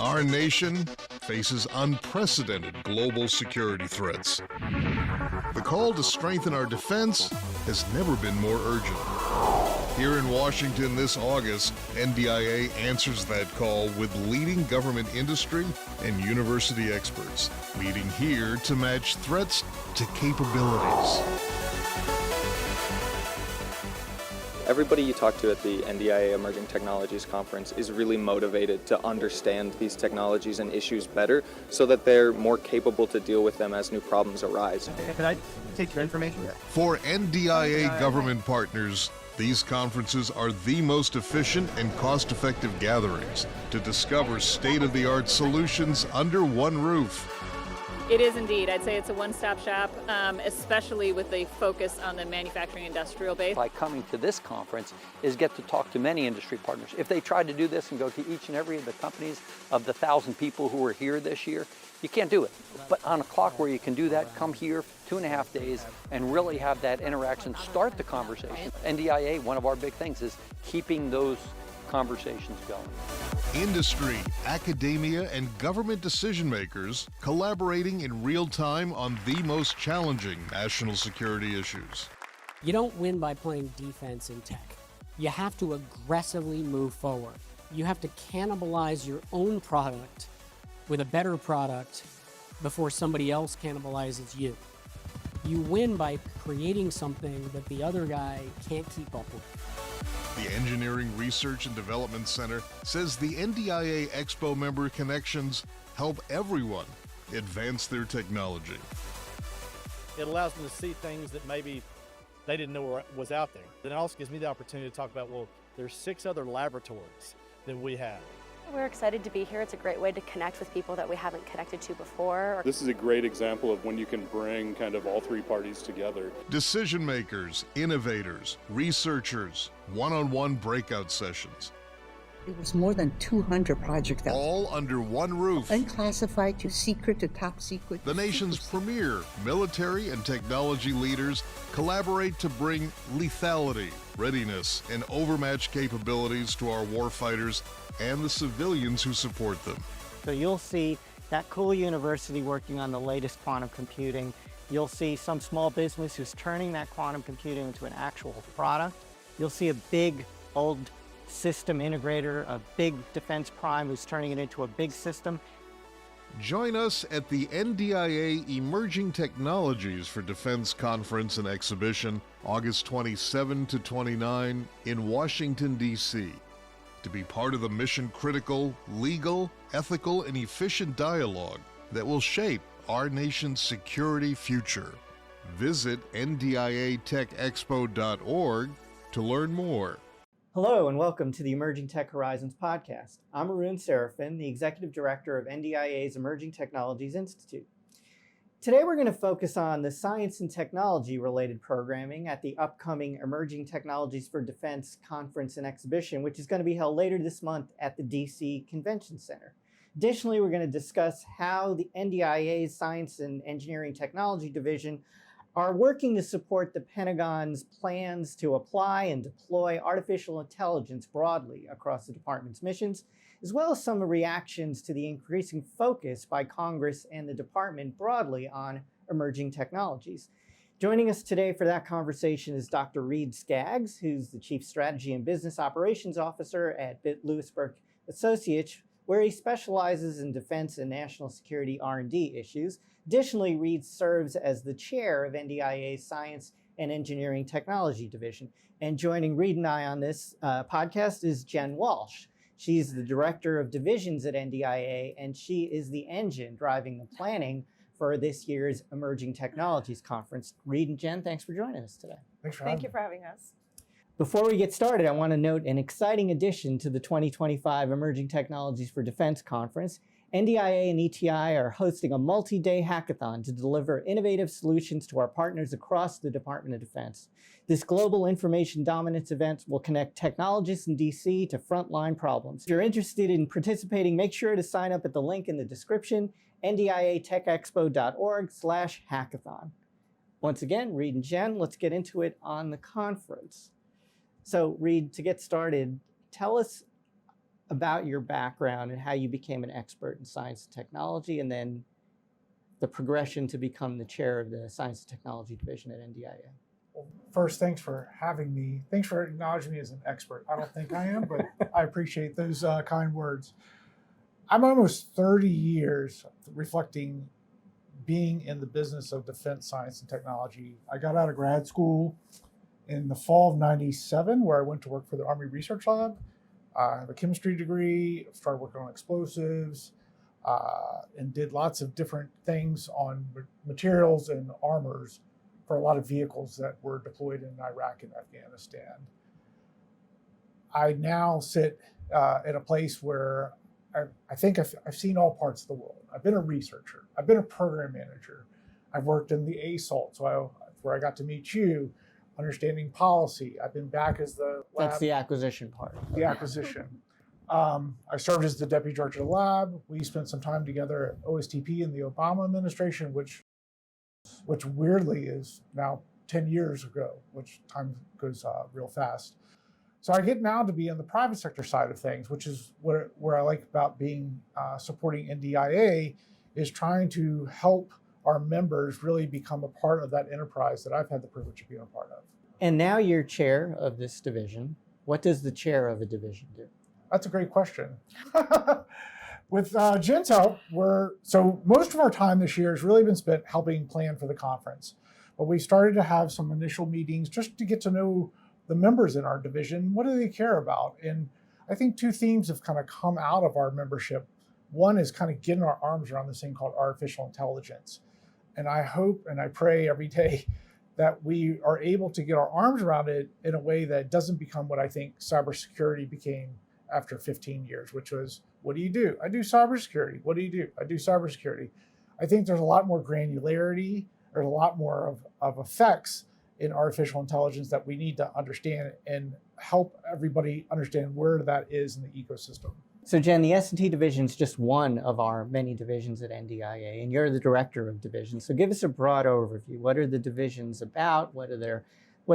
Our nation faces unprecedented global security threats. The call to strengthen our defense has never been more urgent. Here in Washington this August, NDIA answers that call with leading government industry and university experts, meeting here to match threats to capabilities. Everybody you talk to at the NDIA Emerging Technologies conference is really motivated to understand these technologies and issues better so that they're more capable to deal with them as new problems arise. Can I take your information? For NDIA government partners, these conferences are the most efficient and cost-effective gatherings to discover state-of-the-art solutions under one roof. It is indeed. I'd say it's a one-stop shop, especially with the focus on the manufacturing industrial base. By coming to this conference is get to talk to many industry partners. If they tried to do this and go to each and every of the companies of the 1,000 people who are here this year, you can't do it. But on a clock where you can do that, come here 2.5 days and really have that interaction, start the conversation. NDIA, one of our big things is keeping those conversations going. Industry, academia, and government decision makers collaborating in real time on the most challenging national security issues. You don't win by playing defense in tech. You have to aggressively move forward. You have to cannibalize your own product with a better product before somebody else cannibalizes you. You win by creating something that the other guy can't keep up with. The Engineering Research and Development Center says the NDIA Expo member connections help everyone advance their technology. It allows them to see things that maybe they didn't know was out there. Then it also gives me the opportunity to talk about, well, there's 6 other laboratories that we have. We're excited to be here. It's a great way to connect with people that we haven't connected to before. This is a great example of when you can bring kind of all 3 parties together. Decision makers, innovators, researchers, one-on-one breakout sessions. It was more than 200 projects. All under one roof. Unclassified to secret to top secret. The nation's premier military and technology leaders collaborate to bring lethality, readiness, and overmatch capabilities to our warfighters and the civilians who support them. So you'll see that cool university working on the latest quantum computing. You'll see some small business who's turning that quantum computing into an actual product. You'll see a big old system integrator, a big defense prime who's turning it into a big system. Join us at the NDIA Emerging Technologies for Defense Conference and Exhibition, August 27 to 29 in Washington, D.C. to be part of the mission-critical, legal, ethical, and efficient dialogue that will shape our nation's security future. Visit ndiatechexpo.org to learn more. Hello and welcome to the Emerging Tech Horizons podcast. I'm Arun Seraphin, the Executive Director of NDIA's Emerging Technologies Institute. Today we're going to focus on the science and technology related programming at the upcoming Emerging Technologies for Defense Conference and Exhibition, which is going to be held later this month at the DC Convention Center. Additionally, we're going to discuss how the NDIA's Science and Engineering Technology Division are working to support the Pentagon's plans to apply and deploy artificial intelligence broadly across the department's missions, as well as some reactions to the increasing focus by Congress and the department broadly on emerging technologies. Joining us today for that conversation is Dr. Reid Skaggs, who's the Chief Strategy and Business Operations Officer at Lewis-Burke Associates, where he specializes in defense and national security R&D issues. Additionally, Reid serves as the chair of NDIA's Science and Engineering Technology Division. And joining Reid and I on this podcast is Jen Walsh. She's the Director of Divisions at NDIA, and she is the engine driving the planning for this year's Emerging Technologies Conference. Reid and Jen, thanks for joining us today. Thank you for having us. Before we get started, I want to note an exciting addition to the 2025 Emerging Technologies for Defense Conference. NDIA and ETI are hosting a multi-day hackathon to deliver innovative solutions to our partners across the Department of Defense. This global information dominance event will connect technologists in DC to frontline problems. If you're interested in participating, make sure to sign up at the link in the description, ndiatechexpo.org/hackathon. Once again, Reid and Jen, let's get into it on the conference. So Reid, to get started, tell us about your background and how you became an expert in science and technology, and then the progression to become the chair of the Science and Technology Division at NDIA. Well, first, thanks for having me. Thanks for acknowledging me as an expert. I don't think I am, but I appreciate those kind words. I'm almost 30 years reflecting being in the business of defense science and technology. I got out of grad school in the fall of '97, where I went to work for the Army Research Lab. I have a chemistry degree, started working on explosives, and did lots of different things on materials and armors for a lot of vehicles that were deployed in Iraq and Afghanistan. I now sit at a place where I think I've seen all parts of the world. I've been a researcher. I've been a program manager. I've worked in the ASALT, where I got to meet you, understanding policy. I've been back as the lab. That's the acquisition part. The acquisition. I served as the deputy director of the lab. We spent some time together at OSTP in the Obama administration, which weirdly is now 10 years ago, which time goes real fast. So I get now to be on the private sector side of things, which is where I like about being supporting NDIA, is trying to help our members really become a part of that enterprise that I've had the privilege of being a part of. And now you're chair of this division. What does the chair of a division do? That's a great question. With Jen's help, so most of our time this year has really been spent helping plan for the conference. But we started to have some initial meetings just to get to know the members in our division. What do they care about? And I think two themes have kind of come out of our membership. One is kind of getting our arms around this thing called artificial intelligence. And I hope and I pray every day that we are able to get our arms around it in a way that doesn't become what I think cybersecurity became after 15 years, which was, what do you do? I do cybersecurity. What do you do? I do cybersecurity. I think there's a lot more granularity. There's a lot more of effects in artificial intelligence that we need to understand and help everybody understand where that is in the ecosystem. So Jen, the S&T Division is just one of our many divisions at NDIA, and you're the director of division. So give us a broad overview. What are the divisions about? What are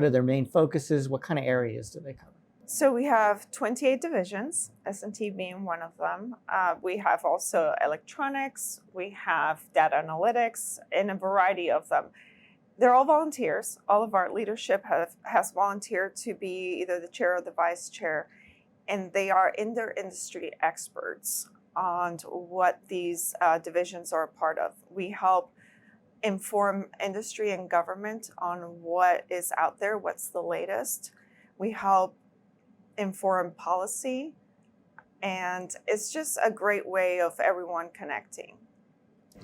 their main focuses? What kind of areas do they cover? So we have 28 divisions, S&T being one of them. We have also electronics, we have data analytics, and a variety of them. They're all volunteers. All of our leadership has volunteered to be either the chair or the vice chair, and they are in their industry experts on what these divisions are a part of. We help inform industry and government on what is out there, what's the latest. We help inform policy, and it's just a great way of everyone connecting.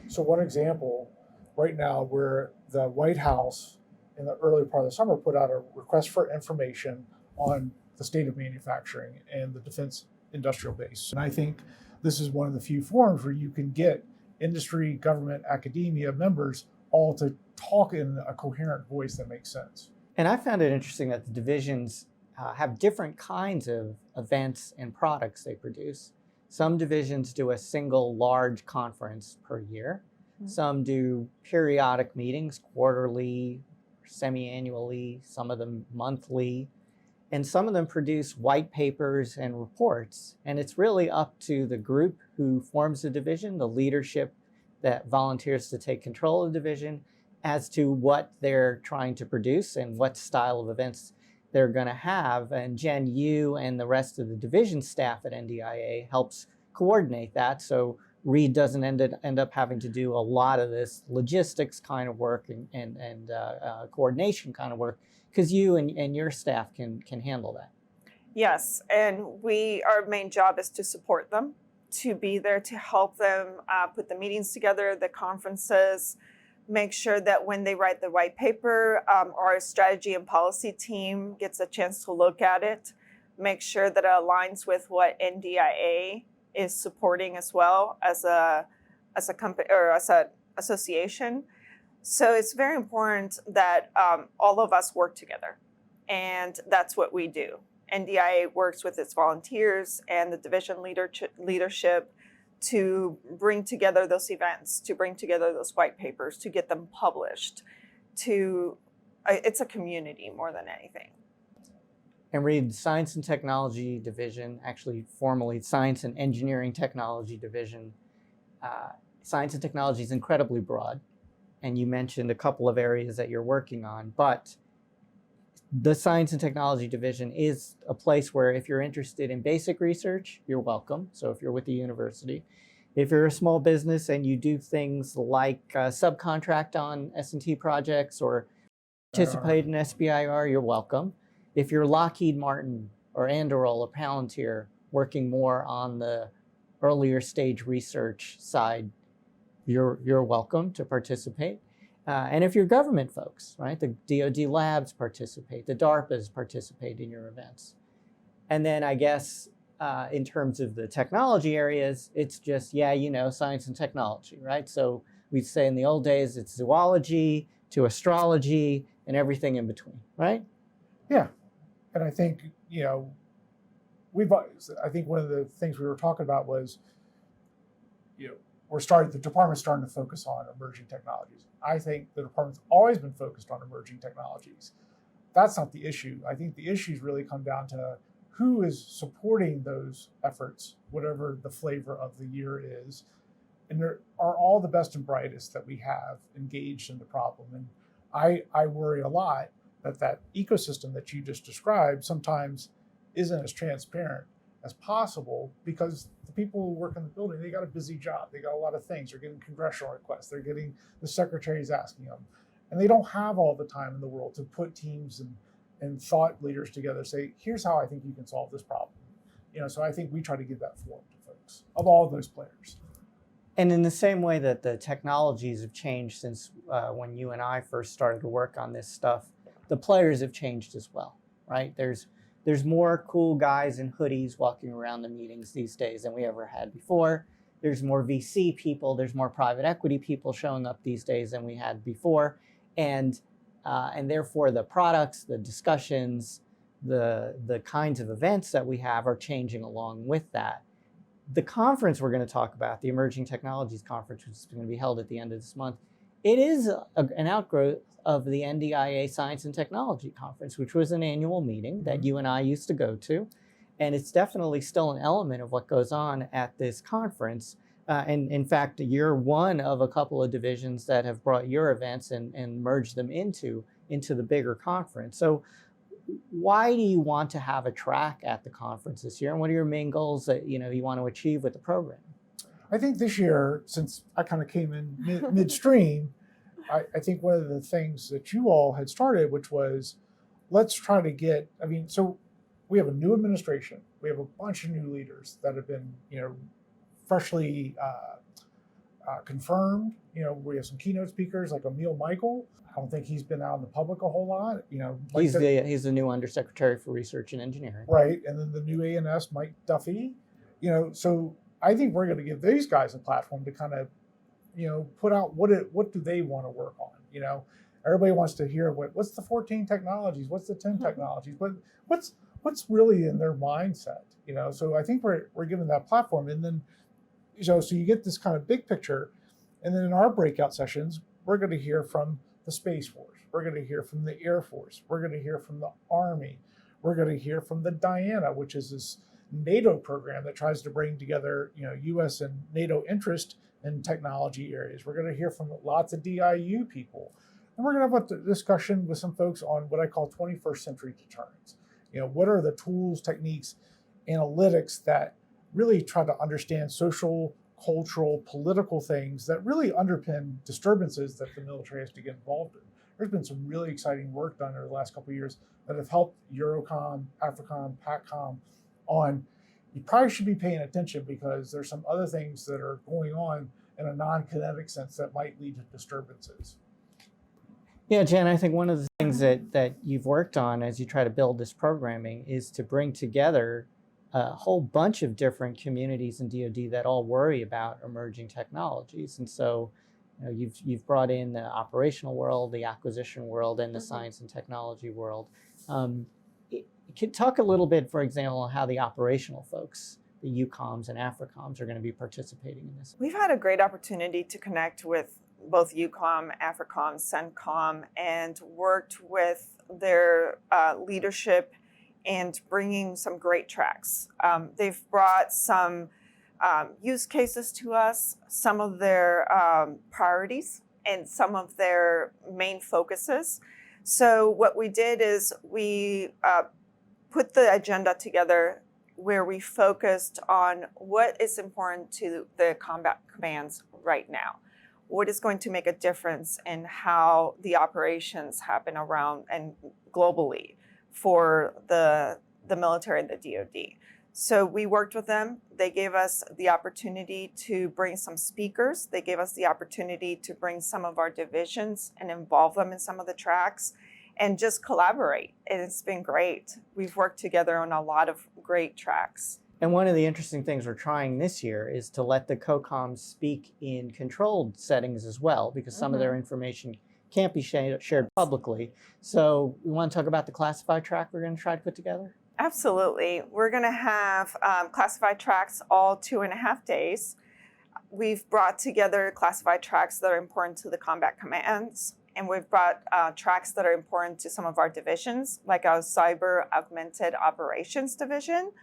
So one example, right now, where the White House in the early part of the summer put out a request for information on the state of manufacturing and the defense industrial base. And I think this is one of the few forums where you can get industry, government, academia members all to talk in a coherent voice that makes sense. And I found it interesting that the divisions have different kinds of events and products they produce. Some divisions do a single large conference per year. Some do periodic meetings, quarterly, semi-annually, some of them monthly, and some of them produce white papers and reports. And it's really up to the group who forms the division, the leadership that volunteers to take control of the division, as to what they're trying to produce and what style of events they're going to have. And Jen, you and the rest of the division staff at NDIA helps coordinate that, so Reed doesn't end up having to do a lot of this logistics kind of work and coordination kind of work, because you and your staff can handle that. Yes, and our main job is to support them, to be there to help them put the meetings together, the conferences, make sure that when they write the white paper, our strategy and policy team gets a chance to look at it, make sure that it aligns with what NDIA is supporting as well as a company or as an association. So it's very important that all of us work together, and that's what we do. NDIA works with its volunteers and the division leadership to bring together those events, to bring together those white papers, to get them published. It's a community more than anything. and read Science and Technology Division, actually formerly Science and Engineering Technology Division. Science and technology is incredibly broad, and you mentioned a couple of areas that you're working on, but the Science and Technology Division is a place where if you're interested in basic research, you're welcome. So if you're with the university, if you're a small business and you do things like subcontract on S&T projects or participate in SBIR, you're welcome. If you're Lockheed Martin or Anduril or Palantir working more on the earlier stage research side, you're welcome to participate. And if you're government folks, right, the DOD labs participate, the DARPAs participate in your events. And then I guess in terms of the technology areas, it's just, science and technology, right? So we'd say in the old days, it's zoology to astrology and everything in between, right? Yeah. And I think, I think one of the things we were talking about was, the department's starting to focus on emerging technologies. I think the department's always been focused on emerging technologies. That's not the issue. I think the issues really come down to who is supporting those efforts, whatever the flavor of the year is. And there are all the best and brightest that we have engaged in the problem. And I worry a lot that ecosystem that you just described sometimes isn't as transparent as possible, because the people who work in the building, they got a busy job. They got a lot of things. They're getting congressional requests. They're getting the secretaries asking them. And they don't have all the time in the world to put teams and thought leaders together, say, here's how I think you can solve this problem. So I think we try to give that forum to folks, of all of those players. And in the same way that the technologies have changed since when you and I first started to work on this stuff, the players have changed as well, right? There's more cool guys in hoodies walking around the meetings these days than we ever had before. There's more VC people, there's more private equity people showing up these days than we had before. And therefore the products, the discussions, the kinds of events that we have are changing along with that. The conference we're going to talk about, the Emerging Technologies Conference, which is going to be held at the end of this month, it is an outgrowth of the NDIA Science and Technology Conference, which was an annual meeting that you and I used to go to. And it's definitely still an element of what goes on at this conference. And in fact, you're one of a couple of divisions that have brought your events and merged them into the bigger conference. So why do you want to have a track at the conference this year? And what are your main goals that you want to achieve with the program? I think this year, since I kind of came in midstream, I think one of the things that you all had started, which was, let's try to get, so we have a new administration. We have a bunch of new leaders that have been, freshly confirmed. We have some keynote speakers like Emil. I don't think he's been out in the public a whole lot. He's the new Undersecretary for Research and Engineering. Right, and then the new ANS, Mike Duffey. So I think we're going to give these guys a platform to kind of, put out what do they want to work on. Everybody wants to hear what's the 14 technologies, what's the 10 technologies, but what's really in their mindset. So I think we're given that platform, and then so you get this kind of big picture, and then in our breakout sessions, we're going to hear from the Space Force, we're going to hear from the Air Force, we're going to hear from the Army, we're going to hear from the Diana, which is this NATO program that tries to bring together, U.S. and NATO interest in technology areas. We're going to hear from lots of DIU people. And we're going to have a discussion with some folks on what I call 21st century deterrence. What are the tools, techniques, analytics that really try to understand social, cultural, political things that really underpin disturbances that the military has to get involved in. There's been some really exciting work done over the last couple of years that have helped Eurocom, AFRICOM, PACCOM on, you probably should be paying attention because there's some other things that are going on in a non-kinetic sense that might lead to disturbances. Yeah, Jen, I think one of the things that you've worked on as you try to build this programming is to bring together a whole bunch of different communities in DoD that all worry about emerging technologies. And so you've brought in the operational world, the acquisition world, and the science and technology world. Can talk a little bit, for example, on how the operational folks, the UCOMs and AFRICOMs, are going to be participating in this. We've had a great opportunity to connect with both UCOM, AFRICOM, CENTCOM, and worked with their leadership and bringing some great tracks. They've brought some use cases to us, some of their priorities, and some of their main focuses. So what we did is we put the agenda together where we focused on what is important to the combat commands right now. What is going to make a difference in how the operations happen around and globally for the military and the DoD. So we worked with them. They gave us the opportunity to bring some speakers. They gave us the opportunity to bring some of our divisions and involve them in some of the tracks and just collaborate. And it's been great. We've worked together on a lot of great tracks. And one of the interesting things we're trying this year is to let the COCOMs speak in controlled settings as well, because some of their information can't be shared publicly. So we want to talk about the classified track we're going to try to put together? Absolutely. We're going to have classified tracks all 2.5 days. We've brought together classified tracks that are important to the combat commands, and we've brought tracks that are important to some of our divisions, like our Cyber Augmented Operations Division.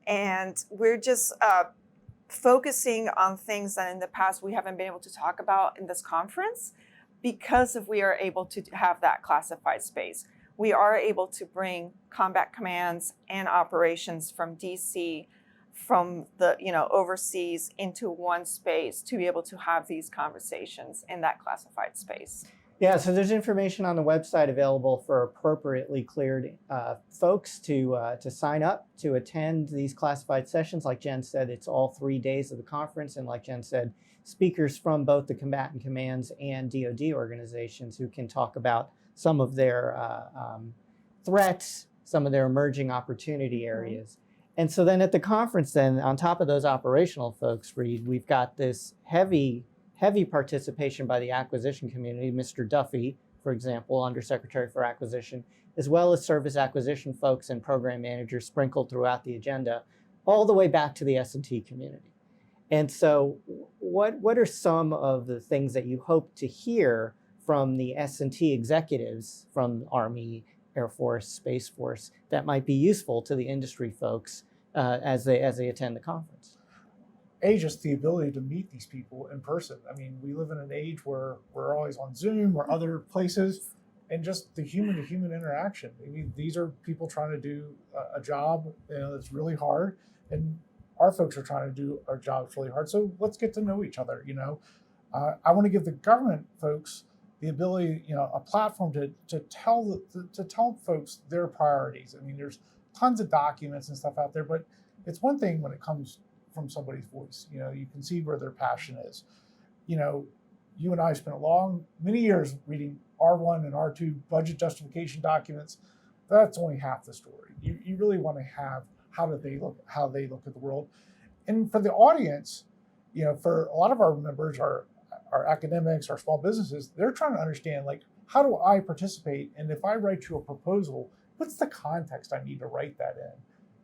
And we're just focusing on things that in the past we haven't been able to talk about in this conference because we are able to have that classified space. We are able to bring combat commands and operations from DC, from the overseas into one space to be able to have these conversations in that classified space. Yeah, so there's information on the website available for appropriately cleared folks to sign up to attend these classified sessions. Like Jen said, it's all 3 days of the conference. And like Jen said, speakers from both the combatant commands and DoD organizations who can talk about some of their threats, some of their emerging opportunity areas. And so then at the conference then, on top of those operational folks, Reed, we've got this heavy participation by the acquisition community, Mr. Duffey, for example, Undersecretary for Acquisition, as well as service acquisition folks and program managers sprinkled throughout the agenda, all the way back to the S&T community. And so what are some of the things that you hope to hear from the S&T executives from Army, Air Force, Space Force that might be useful to the industry folks as they attend the conference? Just the ability to meet these people in person. I mean, we live in an age where we're always on Zoom or other places, and just the human-to-human interaction. I mean, these are people trying to do a job that's really hard, and our folks are trying to do our jobs really hard. So let's get to know each other. I want to give the government folks the ability, a platform to tell folks their priorities. I mean, there's tons of documents and stuff out there, but it's one thing when it comes from somebody's voice. You can see where their passion is. You and I spent many years reading R1 and R2 budget justification documents. That's only half the story. You really want to have how they look at the world. And for the audience, for a lot of our members, our academics, our small businesses, they're trying to understand, like, how do I participate? And if I write you a proposal, what's the context I need to write that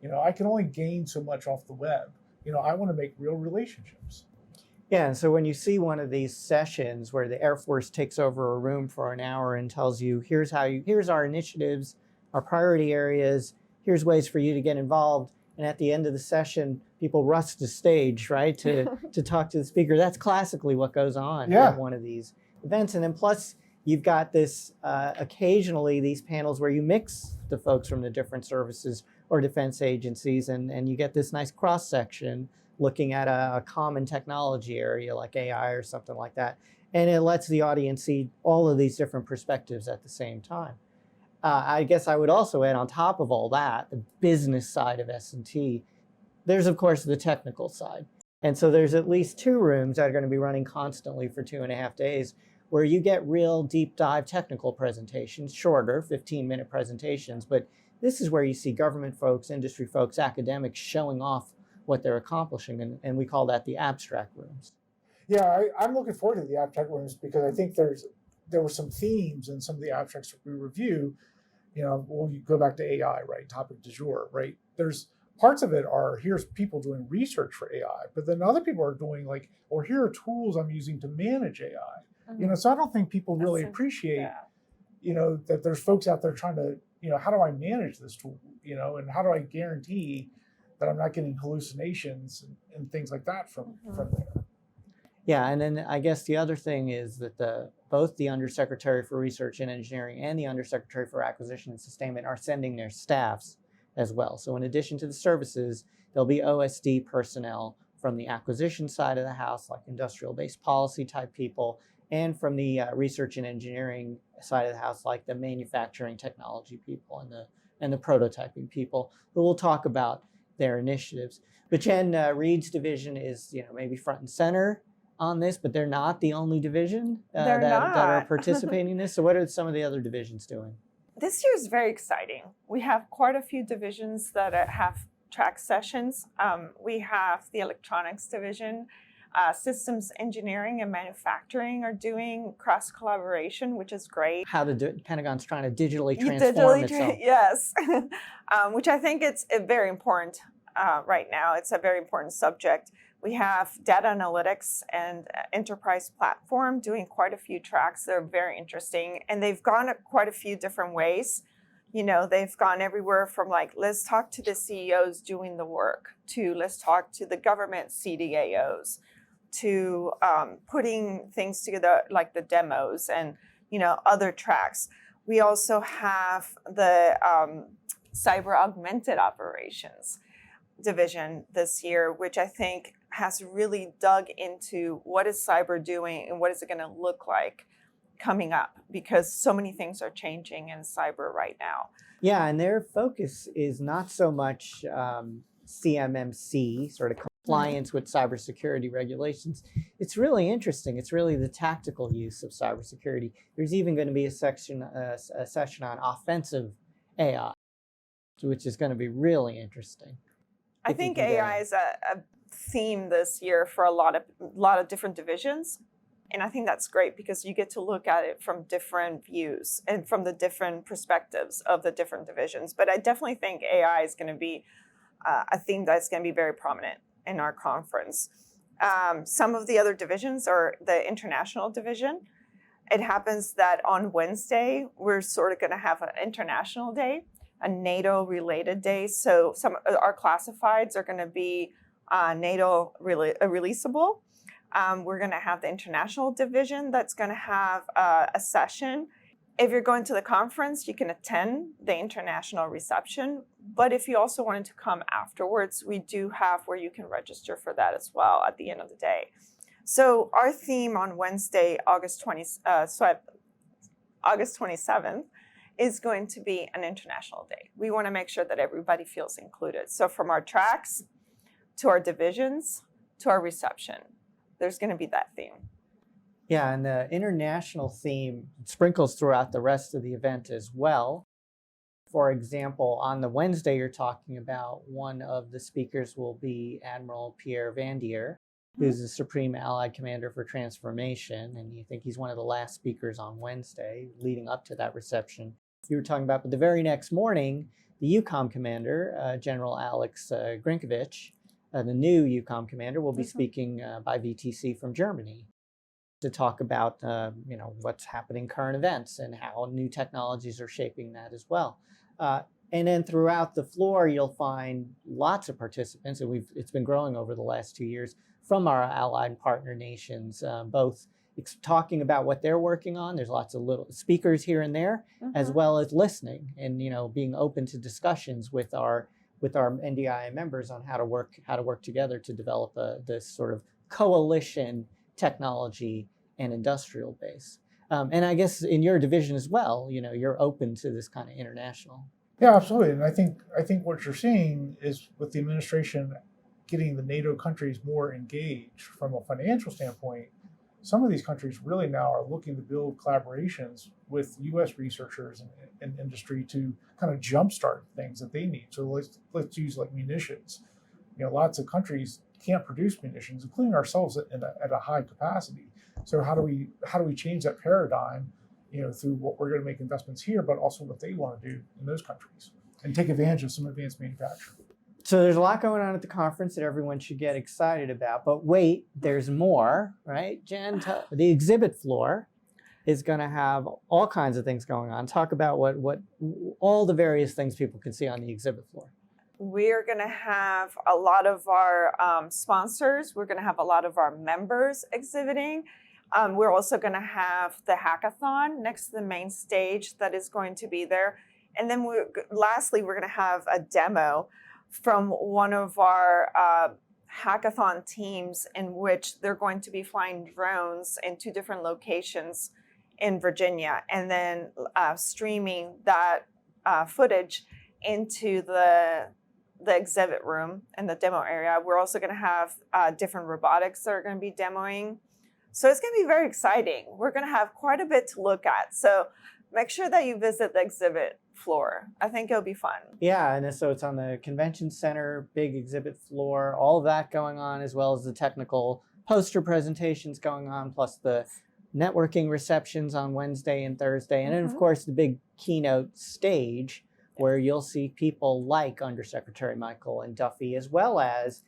in? I can only gain so much off the web. I want to make real relationships. Yeah, and so when you see one of these sessions where the Air Force takes over a room for an hour and tells you, here's our initiatives, our priority areas, here's ways for you to get involved, and at the end of the session, people rush the stage, right, to talk to the speaker. That's classically what goes on at one of these events. And then plus, you've got this, occasionally these panels where you mix the folks from the different services or defense agencies, and you get this nice cross-section looking at a common technology area like AI or something like that. And it lets the audience see all of these different perspectives at the same time. I guess I would also add on top of all that, the business side of S&T, there's of course the technical side. And so there's at least 2 rooms that are going to be running constantly for 2.5 days where you get real deep dive technical presentations, shorter 15-minute presentations, but this is where you see government folks, industry folks, academics showing off what they're accomplishing, and we call that the abstract rooms. Yeah, I'm looking forward to the abstract rooms because I think there were some themes in some of the abstracts that we review. When you go back to AI, right, topic du jour, right? There's parts of it are, here's people doing research for AI, but then other people are doing here are tools I'm using to manage AI. So I don't think people really appreciate, that there's folks out there trying to how do I manage this tool, and how do I guarantee that I'm not getting hallucinations and things like that from there. Yeah, and then I guess the other thing is that both the Undersecretary for Research and Engineering and the Undersecretary for Acquisition and Sustainment are sending their staffs as well. So in addition to the services, there'll be OSD personnel from the acquisition side of the house, like industrial-based policy type people, and from the research and engineering side of the house, like the manufacturing technology people and the prototyping people, who will talk about their initiatives. But Jen, Reed's division is maybe front and center on this, but they're not the only division that are participating in this. So what are some of the other divisions doing? This year is very exciting. We have quite a few divisions that have track sessions. We have the electronics division, systems engineering and manufacturing are doing cross collaboration, which is great. How the Pentagon's trying to digitally transform itself. Yes, which I think it's very important right now. It's a very important subject. We have data analytics and enterprise platform doing quite a few tracks that are very interesting, and they've gone quite a few different ways. They've gone everywhere from let's talk to the CEOs doing the work, to let's talk to the government CDAOs, to putting things together like the demos and other tracks. We also have the cyber augmented operations division this year, which I think has really dug into what is cyber doing and what is it going to look like coming up, because so many things are changing in cyber right now. Yeah, and their focus is not so much CMMC, sort of compliance with cybersecurity regulations. It's really interesting. It's really the tactical use of cybersecurity. There's even going to be a session on offensive AI, which is going to be really interesting. I think AI is a theme this year for a lot of different divisions. And I think that's great because you get to look at it from different views and from the different perspectives of the different divisions. But I definitely think AI is going to be a theme that's going to be very prominent in our conference. Some of the other divisions are the international division. It happens that on Wednesday, we're sort of going to have an international day, a NATO-related day. So some of our classifieds are going to be NATO releasable. We're going to have the international division that's going to have a session. If you're going to the conference, you can attend the international reception. But if you also wanted to come afterwards, we do have where you can register for that as well at the end of the day. So our theme on Wednesday, August 27th, is going to be an international day. We want to make sure that everybody feels included. So from our tracks to our divisions to our reception, there's going to be that theme. Yeah, and the international theme sprinkles throughout the rest of the event as well. For example, on the Wednesday you're talking about, one of the speakers will be Admiral Pierre Vandier, who's the Supreme Allied Commander for Transformation, and you think he's one of the last speakers on Wednesday leading up to that reception you were talking about. But the very next morning, the EUCOM Commander, General Alex Grynkewich, the new EUCOM Commander, will be speaking by VTC from Germany to talk about what's happening, current events, and how new technologies are shaping that as well. And then throughout the floor, you'll find lots of participants, and it's been growing over the last 2 years, from our allied partner nations, both talking about what they're working on. There's lots of little speakers here and there, as well as listening and being open to discussions with our NDIA members on how to work together to develop this sort of coalition technology and industrial base. And I guess in your division as well, you're open to this kind of international. Yeah, absolutely. And I think what you're seeing is with the administration getting the NATO countries more engaged from a financial standpoint, some of these countries really now are looking to build collaborations with U.S. researchers and industry to kind of jumpstart things that they need. So let's use like munitions. Lots of countries can't produce munitions, including ourselves at a high capacity. So how do we change that paradigm, through what we're going to make investments here, but also what they want to do in those countries and take advantage of some advanced manufacturing. So there's a lot going on at the conference that everyone should get excited about. But wait, there's more, right, Jen? The exhibit floor is going to have all kinds of things going on. Talk about what all the various things people can see on the exhibit floor. We're going to have a lot of our sponsors. We're going to have a lot of our members exhibiting. We're also going to have the hackathon next to the main stage that is going to be there. And then lastly, we're going to have a demo from one of our hackathon teams in which they're going to be flying drones in 2 different locations in Virginia, and then streaming that footage into the exhibit room and the demo area. We're also going to have different robotics that are going to be demoing. So it's going to be very exciting. We're going to have quite a bit to look at. So make sure that you visit the exhibit floor. I think it'll be fun. Yeah, and so it's on the convention center, big exhibit floor, all of that going on, as well as the technical poster presentations going on, plus the networking receptions on Wednesday and Thursday. And then, of course, the big keynote stage where you'll see people like Undersecretary Michael and Duffey, as well as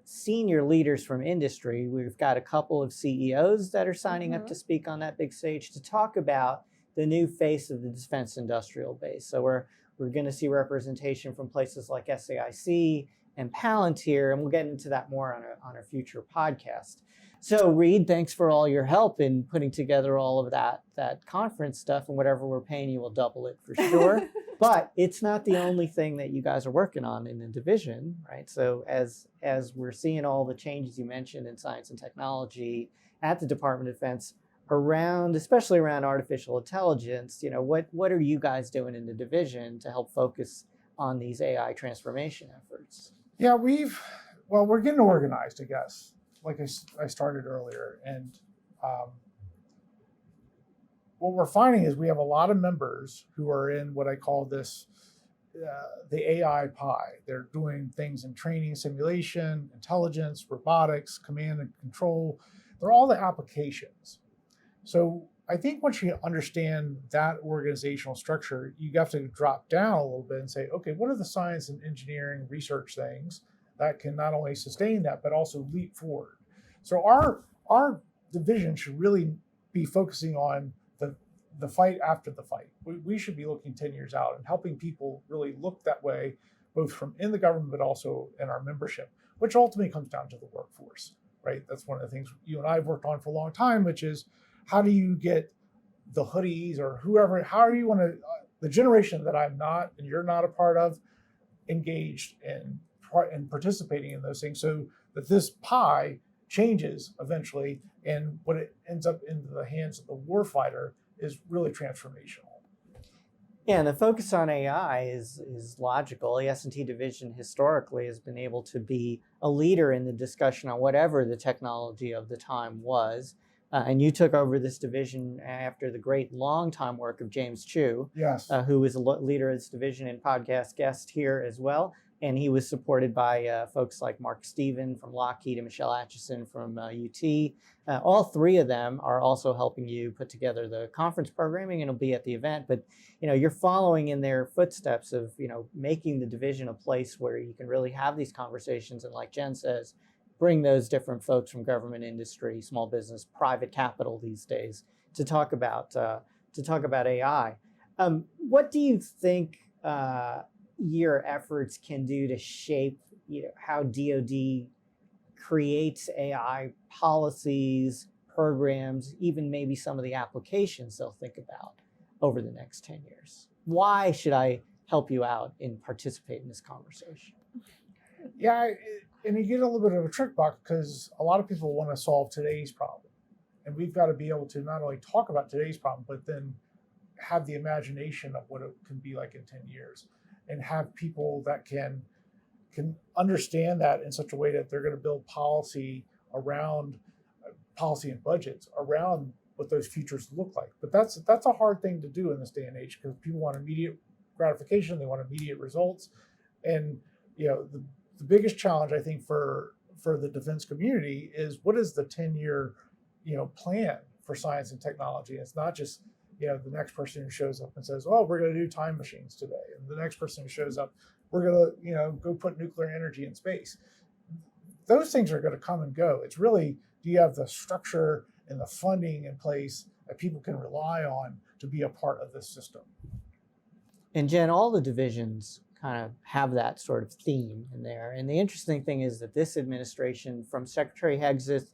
senior leaders from industry. We've got a couple of CEOs that are signing up to speak on that big stage to talk about the new face of the defense industrial base. So we're going to see representation from places like SAIC and Palantir, and we'll get into that more on a future podcast. So Reed, thanks for all your help in putting together all of that conference stuff, and whatever we're paying you, we'll double it for sure. But it's not the only thing that you guys are working on in the division, right? So as we're seeing all the changes you mentioned in science and technology at the Department of Defense, especially around artificial intelligence, what are you guys doing in the division to help focus on these AI transformation efforts? Yeah, we're getting organized, I guess, like I started earlier. And what we're finding is we have a lot of members who are in what I call this, the AI pie. They're doing things in training, simulation, intelligence, robotics, command and control. They're all the applications. So I think once you understand that organizational structure, you have to drop down a little bit and say, okay, what are the science and engineering research things that can not only sustain that, but also leap forward? So our division should really be focusing on the fight after the fight. We should be looking 10 years out and helping people really look that way, both from in the government, but also in our membership, which ultimately comes down to the workforce, right? That's one of the things you and I have worked on for a long time, which is how do you get the hoodies or whoever, however you want to, the generation that I'm not and you're not a part of, engaged and participating in those things so that this pie changes eventually, and what it ends up in the hands of the warfighter is really transformational. Yeah, and the focus on AI is logical. The S&ET Division historically has been able to be a leader in the discussion on whatever the technology of the time was. And you took over this division after the great long-time work of James Chu, yes, who was a leader of this division and podcast guest here as well. And he was supported by folks like Mark Steven from Lockheed and Michelle Atchison from UT. All 3 of them are also helping you put together the conference programming, and it'll be at the event. But you're following in their footsteps of making the division a place where you can really have these conversations, and like Jen says, bring those different folks from government, industry, small business, private capital these days to talk about AI. What do you think your efforts can do to shape how DoD creates AI policies, programs, even maybe some of the applications they'll think about over the next 10 years? Why should I help you out and participate in this conversation? Yeah, and you get a little bit of a trick box because a lot of people want to solve today's problem. And we've got to be able to not only talk about today's problem, but then have the imagination of what it can be like in 10 years. And have people that can understand that in such a way that they're going to build policy and budgets around what those futures look like. But that's a hard thing to do in this day and age because people want immediate gratification, they want immediate results. And the biggest challenge I think for the defense community is what is the 10-year plan for science and technology? It's not just the next person who shows up and says, "Oh, we're going to do time machines today," and the next person who shows up, "We're going to go put nuclear energy in space." Those things are going to come and go. It's really, do you have the structure and the funding in place that people can rely on to be a part of this system. And Jen, all the divisions kind of have that sort of theme in there. And the interesting thing is that this administration, from Secretary Hegseth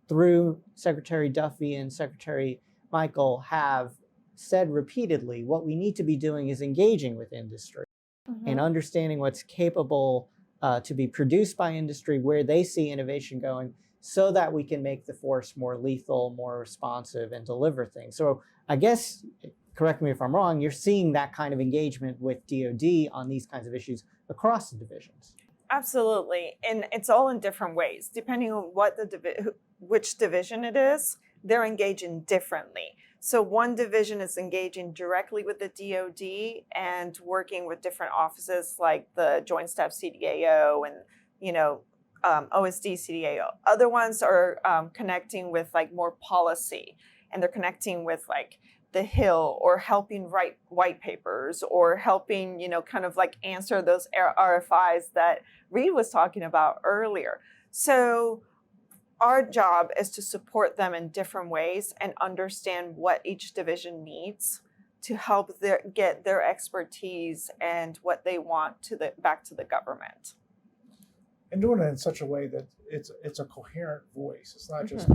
through Secretary Duffey and Secretary Michael, have said repeatedly what we need to be doing is engaging with industry and understanding what's capable to be produced by industry, where they see innovation going, so that we can make the force more lethal, more responsive, and deliver things. So I guess, correct me if I'm wrong, you're seeing that kind of engagement with DOD on these kinds of issues across the divisions. Absolutely, and it's all in different ways. Depending on what which division it is, they're engaging differently. So one division is engaging directly with the DOD and working with different offices like the Joint Staff CDAO and, OSD CDAO. Other ones are connecting with like more policy, and they're connecting with like the Hill, or helping write white papers, or helping, kind of like answer those RFIs that Reed was talking about earlier. So our job is to support them in different ways and understand what each division needs to help get their expertise and what they want back to the government. And doing it in such a way that it's a coherent voice. It's not just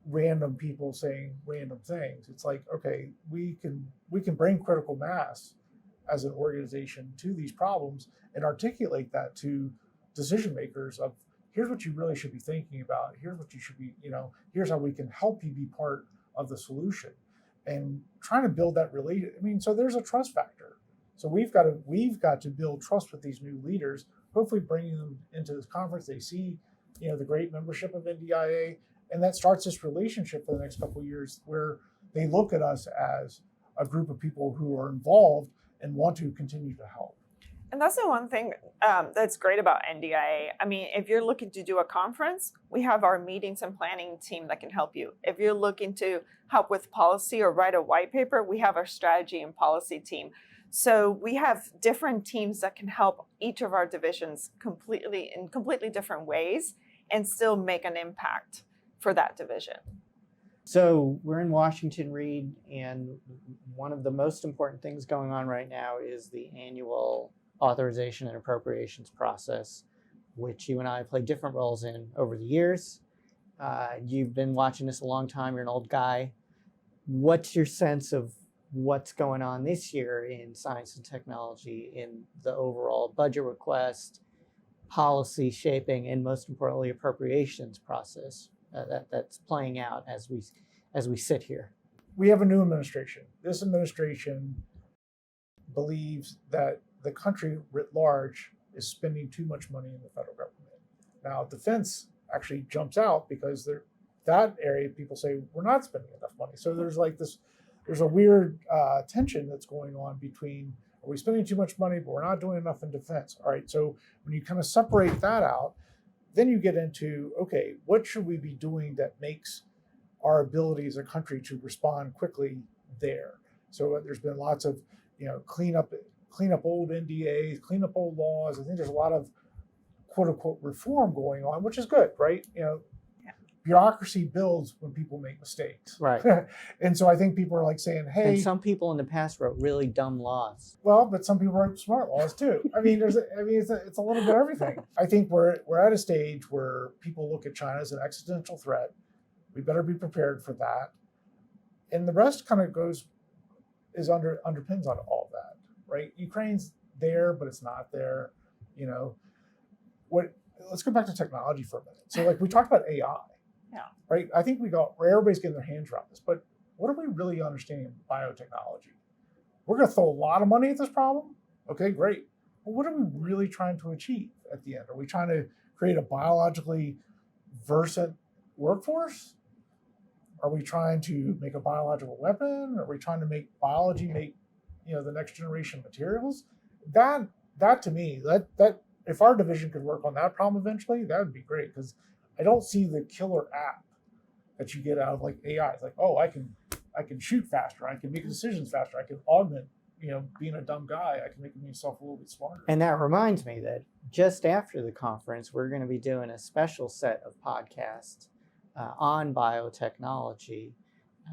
random people saying random things. It's like, okay, we can bring critical mass as an organization to these problems and articulate that to decision makers of, here's what you really should be thinking about. Here's what you should be, here's how we can help you be part of the solution, and trying to build that so there's a trust factor. So we've got to build trust with these new leaders, hopefully bringing them into this conference. They see, the great membership of NDIA, and that starts this relationship for the next couple of years where they look at us as a group of people who are involved and want to continue to help. And that's the one thing that's great about NDIA. I mean, if you're looking to do a conference, we have our meetings and planning team that can help you. If you're looking to help with policy or write a white paper, we have our strategy and policy team. So we have different teams that can help each of our divisions in completely different ways and still make an impact for that division. So we're in Washington, Reed, and one of the most important things going on right now is the annual authorization and appropriations process, which you and I play different roles in over the years. You've been watching this a long time. You're an old guy. What's your sense of what's going on this year in science and technology, in the overall budget request, policy shaping, and most importantly, appropriations process that's playing out as we sit here? We have a new administration. This administration believes that the country writ large is spending too much money in the federal government. Now, defense actually jumps out because that area, people say, we're not spending enough money. So there's a weird tension that's going on between, are we spending too much money, but we're not doing enough in defense? All right, so when you kind of separate that out, then you get into, okay, what should we be doing that makes our ability as a country to respond quickly there? So there's been lots of, clean up old NDAs, clean up old laws. I think there's a lot of quote unquote reform going on, which is good, right? Bureaucracy builds when people make mistakes. Right. And so I think people are like saying, hey. And some people in the past wrote really dumb laws. Well, but some people wrote smart laws too. I mean, it's a little bit of everything. I think we're at a stage where people look at China as an existential threat. We better be prepared for that. And the rest kind of underpins on all of that, right? Ukraine's there, but it's not there. Let's go back to technology for a minute. So we talked about AI. Yeah. Right. I think everybody's getting their hands around this, but what are we really understanding of biotechnology? We're going to throw a lot of money at this problem. Okay, great. But what are we really trying to achieve at the end? Are we trying to create a biologically versant workforce? Are we trying to make a biological weapon? Are we trying to make biology the next generation materials? That to me, that if our division could work on that problem eventually, that would be great, because I don't see the killer app that you get out of AI. It's like, oh, I can shoot faster, I can make decisions faster, I can augment, being a dumb guy, I can make myself a little bit smarter. And that reminds me that just after the conference, we're going to be doing a special set of podcasts on biotechnology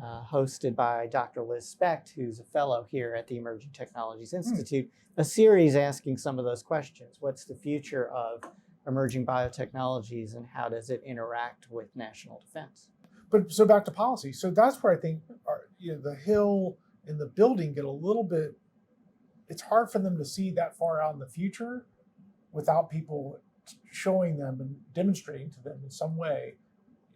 hosted by Dr. Liz Specht, who's a fellow here at the Emerging Technologies Institute, a series asking some of those questions. What's the future of emerging biotechnologies and how does it interact with national defense? But so back to policy. So that's where I think the Hill and the building get a little bit, it's hard for them to see that far out in the future without people showing them and demonstrating to them in some way,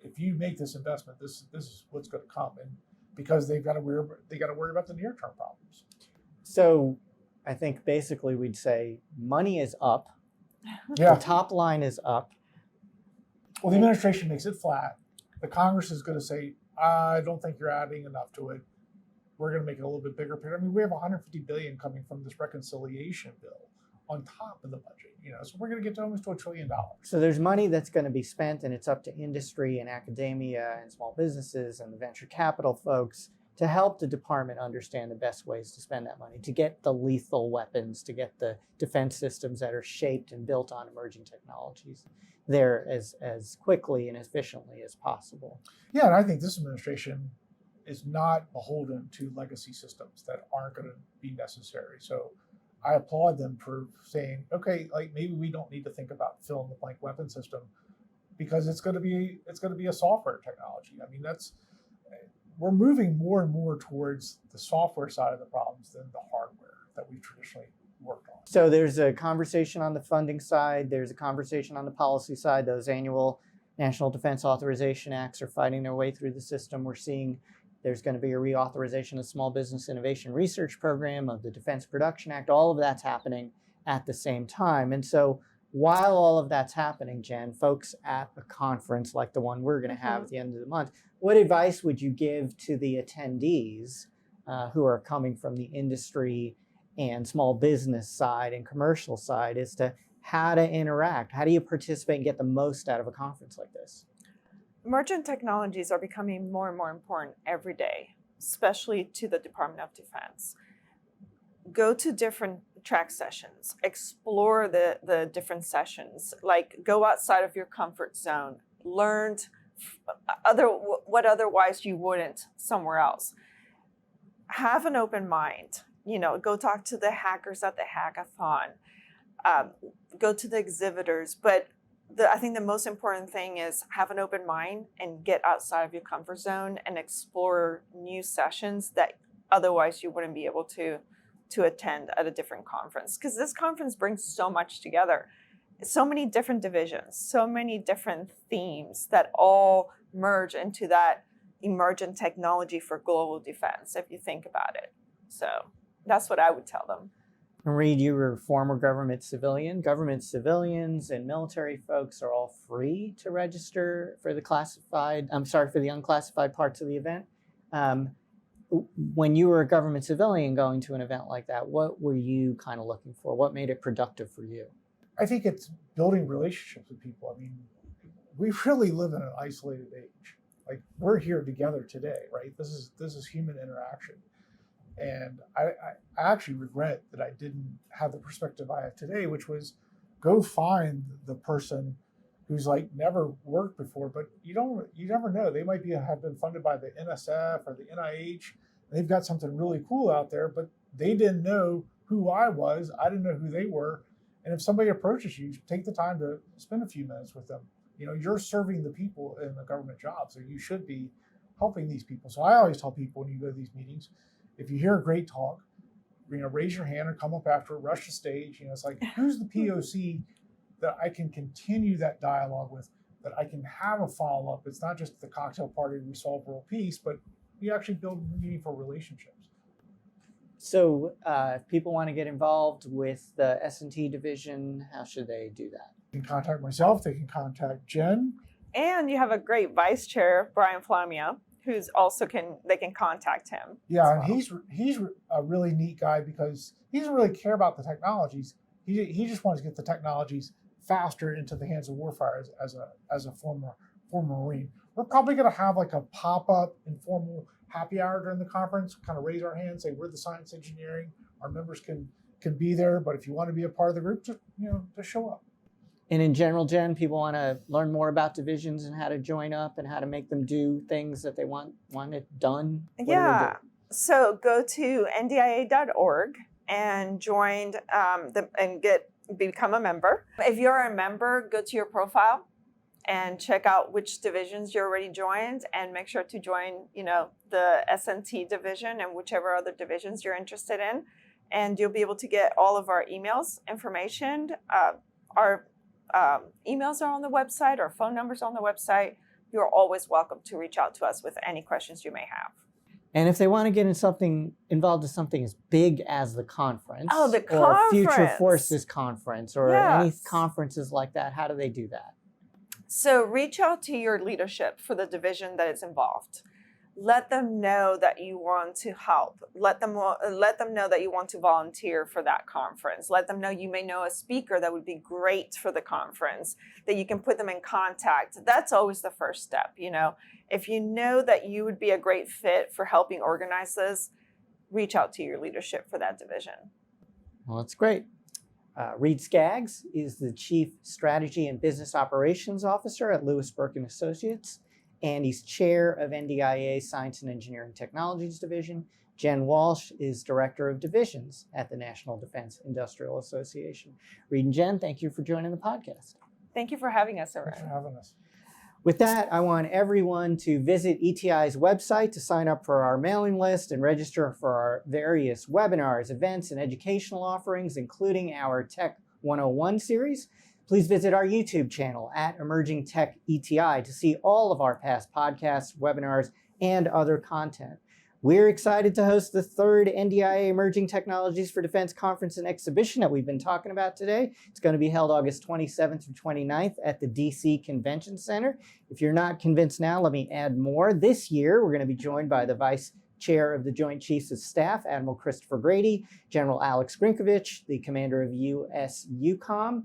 if you make this investment, this is what's going to come. And because they got to worry about the near term problems. So I think basically we'd say money is up. Yeah. The top line is up. Well, the administration makes it flat. The Congress is going to say, I don't think you're adding enough to it. We're going to make it a little bit bigger. I mean, we have $150 billion coming from this reconciliation bill on top of the budget. So we're going to get to almost $1 trillion. So there's money that's going to be spent, and it's up to industry and academia and small businesses and the venture capital folks to help the department understand the best ways to spend that money, to get the lethal weapons, to get the defense systems that are shaped and built on emerging technologies there as quickly and efficiently as possible. Yeah, and I think this administration is not beholden to legacy systems that aren't going to be necessary. So I applaud them for saying, okay, like maybe we don't need to think about fill in the blank weapon system because it's going to be a software technology. I mean, we're moving more and more towards the software side of the problems than the hardware that we've traditionally worked on. So there's a conversation on the funding side, there's a conversation on the policy side. Those annual National Defense Authorization Acts are fighting their way through the system. We're seeing there's going to be a reauthorization of the Small Business Innovation Research Program, of the Defense Production Act. All of that's happening at the same time. And so while all of that's happening, Jen, folks at a conference like the one we're going to have at the end of the month, what advice would you give to the attendees who are coming from the industry and small business side and commercial side as to how to interact? How do you participate and get the most out of a conference like this? Emergent technologies are becoming more and more important every day, especially to the Department of Defense. Go to different track sessions, explore the different sessions, like go outside of your comfort zone, learn what otherwise you wouldn't somewhere else. Have an open mind. Go talk to the hackers at the hackathon, go to the exhibitors, but I think the most important thing is have an open mind and get outside of your comfort zone and explore new sessions that otherwise you wouldn't be able to attend at a different conference. Because this conference brings so much together. So many different divisions, so many different themes that all merge into that emergent technology for global defense, if you think about it. So that's what I would tell them. Reed, you were a former government civilian. Government civilians and military folks are all free to register for the unclassified parts of the event. When you were a government civilian going to an event like that, what were you kind of looking for? What made it productive for you? I think it's building relationships with people. I mean, we really live in an isolated age. Like we're here together today, right? This is human interaction. And I actually regret that I didn't have the perspective I have today, which was go find the person who's like never worked before, but you never know. They might have been funded by the NSF or the NIH. And they've got something really cool out there, but they didn't know who I was. I didn't know who they were. And if somebody approaches you, take the time to spend a few minutes with them. You're serving the people in a government job, so you should be helping these people. So I always tell people when you go to these meetings, if you hear a great talk, raise your hand or come up after, rush the stage. It's like, who's the POC that I can continue that dialogue with, that I can have a follow-up? It's not just the cocktail party we solve world peace, but we actually build meaningful relationships. So if people want to get involved with the S&ET Division, how should they do that? They can contact myself. They can contact Jen. And you have a great vice chair, Brian Flamia, who's also they can contact him. Yeah, and he's a really neat guy because he doesn't really care about the technologies. He just wants to get the technologies faster into the hands of warfighters as a former Marine. We're probably going to have like a pop-up informal happy hour during the conference, kind of raise our hands, say we're the science engineering. Our members can be there, but if you want to be a part of the group, just show up. And in general, Jen, people want to learn more about divisions and how to join up and how to make them do things that they want it done. What do they do? So go to ndia.org and join become a member. If you're a member, go to your profile and check out which divisions you're already joined, and make sure to join, the S&ET Division and whichever other divisions you're interested in. And you'll be able to get all of our emails, information. Our emails are on the website, our phone numbers on the website. You're always welcome to reach out to us with any questions you may have. And if they want to get involved in something as big as the conference, the or conference. Future Forces Conference, or any Yes. conferences like that, how do they do that? So reach out to your leadership for the division that is involved. Let them know that you want to help. Let them know that you want to volunteer for that conference. Let them know you may know a speaker that would be great for the conference, that you can put them in contact. That's always the first step. If you know that you would be a great fit for helping organize this, reach out to your leadership for that division. Well, that's great. Reed Skaggs is the Chief Strategy and Business Operations Officer at Lewis-Burke Associates, and he's chair of NDIA's Science and Engineering Technologies Division. Jen Walsh is Director of Divisions at the National Defense Industrial Association. Reed and Jen, thank you for joining the podcast. Thank you for having us, Arun. Thanks for having us. With that, I want everyone to visit ETI's website to sign up for our mailing list and register for our various webinars, events, and educational offerings, including our Tech 101 series. Please visit our YouTube channel at Emerging Tech ETI to see all of our past podcasts, webinars, and other content. We're excited to host the third NDIA Emerging Technologies for Defense Conference and Exhibition that we've been talking about today. It's going to be held August 27th through 29th at the DC Convention Center. If you're not convinced now, let me add more. This year, we're going to be joined by the Vice Chair of the Joint Chiefs of Staff, Admiral Christopher Grady, General Alex Grynkewich, the Commander of US EUCOM,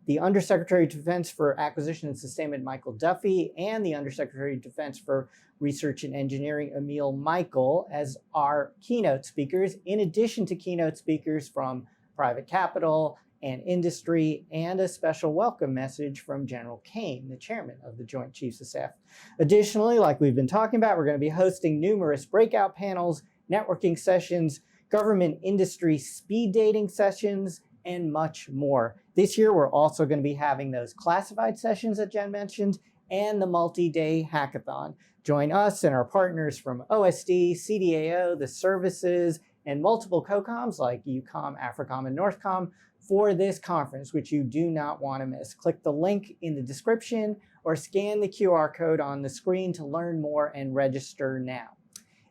the Undersecretary of Defense for Acquisition and Sustainment, Michael Duffey, and the Undersecretary of Defense for Research and Engineering, Emil Michael, as our keynote speakers, in addition to keynote speakers from private capital and industry, and a special welcome message from General Kane, the Chairman of the Joint Chiefs of Staff. Additionally, like we've been talking about, we're going to be hosting numerous breakout panels, networking sessions, government industry speed dating sessions, and much more. This year, we're also going to be having those classified sessions that Jen mentioned and the multi-day hackathon. Join us and our partners from OSD, CDAO, the services, and multiple COCOMs like EUCOM, AFRICOM, and NORTHCOM for this conference, which you do not want to miss. Click the link in the description or scan the QR code on the screen to learn more and register now.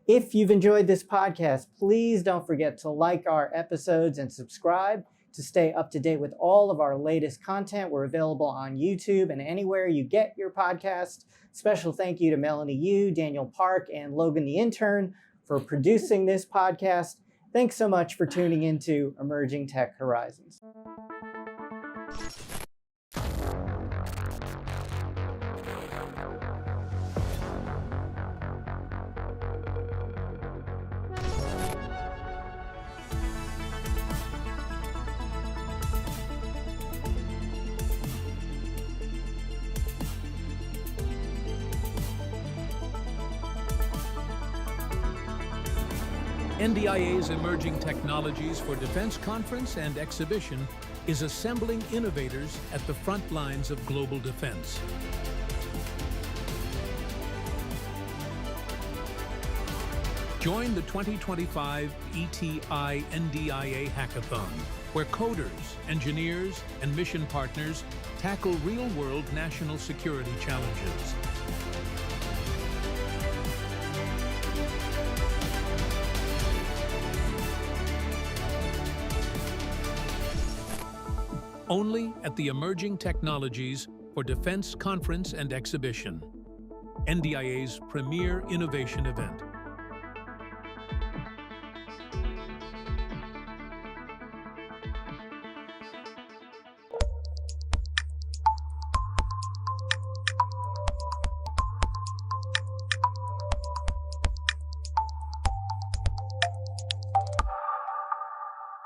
If you've enjoyed this podcast, please don't forget to like our episodes and subscribe to stay up to date with all of our latest content. We're available on YouTube and anywhere you get your podcast. Special thank you to Melanie Yu, Daniel Park, and Logan the intern for producing this podcast. Thanks so much for tuning into Emerging Tech Horizons. NDIA's Emerging Technologies for Defense Conference and Exhibition is assembling innovators at the front lines of global defense. Join the 2025 ETI NDIA Hackathon, where coders, engineers, and mission partners tackle real-world national security challenges. Only at the Emerging Technologies for Defense Conference and Exhibition, NDIA's premier innovation event.